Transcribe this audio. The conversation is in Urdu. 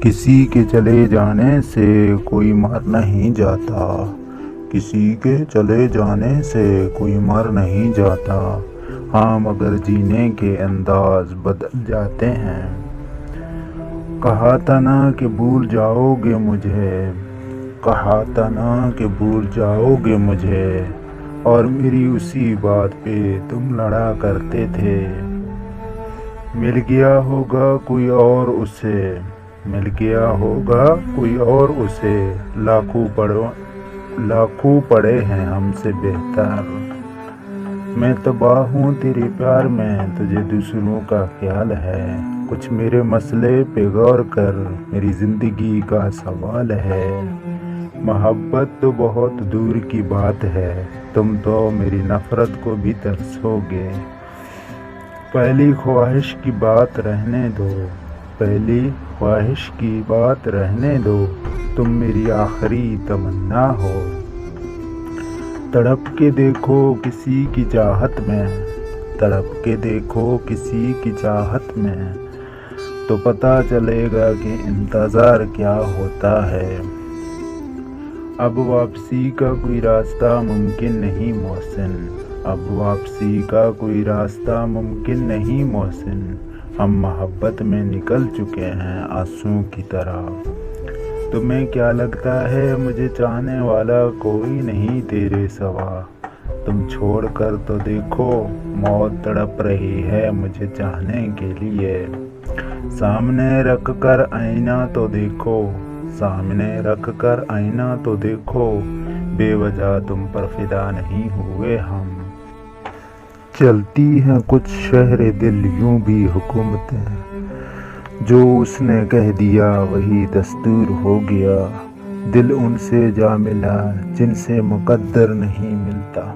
کسی کے چلے جانے سے کوئی مر نہیں جاتا، کسی کے چلے جانے سے کوئی مر نہیں جاتا، ہاں مگر جینے کے انداز بدل جاتے ہیں۔ کہا تھا نا کہ بھول جاؤ گے مجھے، کہا تھا نا کہ بھول جاؤ گے مجھے، اور میری اسی بات پہ تم لڑا کرتے تھے۔ مل گیا ہوگا کوئی اور اسے، مل گیا ہوگا کوئی اور اسے، لاکھوں پڑے ہیں ہم سے بہتر۔ میں تباہ ہوں تیرے پیار میں، تجھے دوسروں کا خیال ہے، کچھ میرے مسئلے پہ غور کر، میری زندگی کا سوال ہے۔ محبت تو بہت دور کی بات ہے، تم تو میری نفرت کو بھی ترسو گے۔ پہلی خواہش کی بات رہنے دو، پہلی خواہش کی بات رہنے دو، تم میری آخری تمنا ہو۔ تڑپ کے دیکھو کسی کی چاہت میں، تڑپ کے دیکھو کسی کی چاہت میں، تو پتہ چلے گا کہ انتظار کیا ہوتا ہے۔ اب واپسی کا کوئی راستہ ممکن نہیں محسن، اب واپسی کا کوئی راستہ ممکن نہیں محسن، ہم محبت میں نکل چکے ہیں آنسوں کی طرح۔ تمہیں کیا لگتا ہے مجھے چاہنے والا کوئی نہیں تیرے سوا؟ تم چھوڑ کر تو دیکھو، موت تڑپ رہی ہے مجھے چاہنے کے لیے۔ سامنے رکھ کر آئینہ تو دیکھو، سامنے رکھ کر آئینہ تو دیکھو، بے وجہ تم پر فدا نہیں ہوئے ہم۔ چلتی ہیں کچھ شہر دل یوں بھی حکومتیں، جو اس نے کہہ دیا وہی دستور ہو گیا، دل ان سے جا ملا جن سے مقدر نہیں ملتا۔